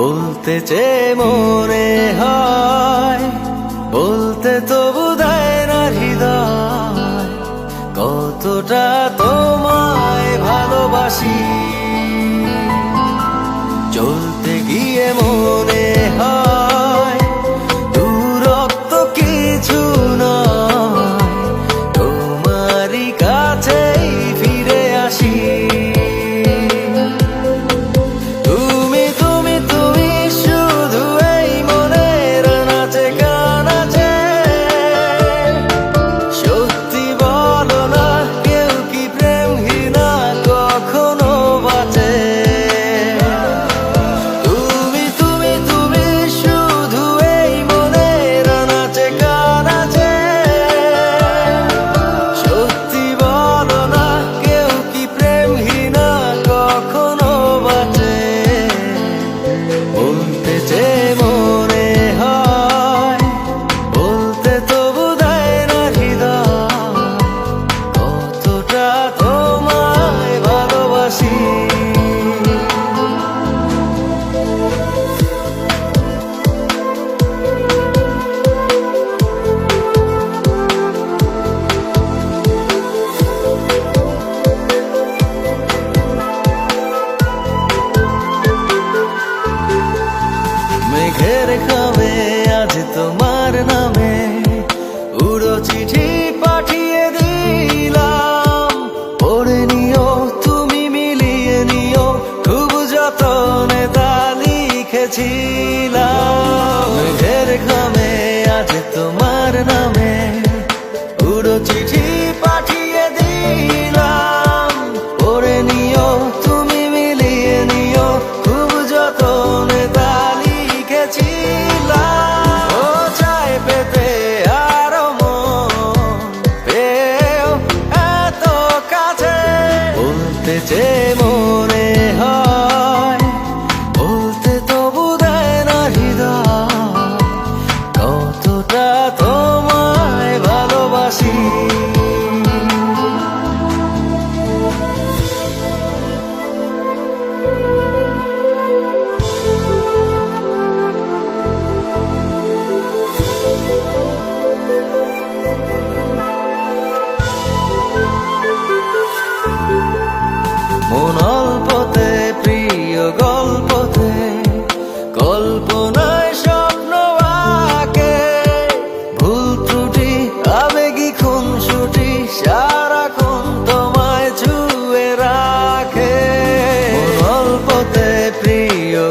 বলতে চেয়ে মনে হয়, বলতে তবু দেয় না হৃদয়, কতটা তোমায় ভালোবাসি। চলতে গিয়ে মনে হয় দূরত্ব কিছু নয়, তোমারই কাছেই ফিরে আসি। মেঘের খামে আজ তোমার নামে উড়ো চিঠি পাঠিয়ে দিলাম, পড়ে নিও তুমি মিলিয়ে নিও, খুব যতনে তা লিখেছিলাম। মেঘের খামে আজ তোমার নামে উড়ো চিঠি পাঠিয়ে দিলাম, পড়ে নিও তুমি মিলিয়ে নিও, খুব যতনে তা যে মনে হয়, বলতে তবু দেয় না হৃদয়, কতটা তোমায় ভালোবাসি। মন অল্পতে প্রিয় গল্পতে, কল্পনায় স্বপ্ন আঁকে, ভুল ত্রুটি আবেগী খুনসুটি সারাক্ষণ তোমায় ছুঁয়ে রাখে। মন অল্পতে প্রিয়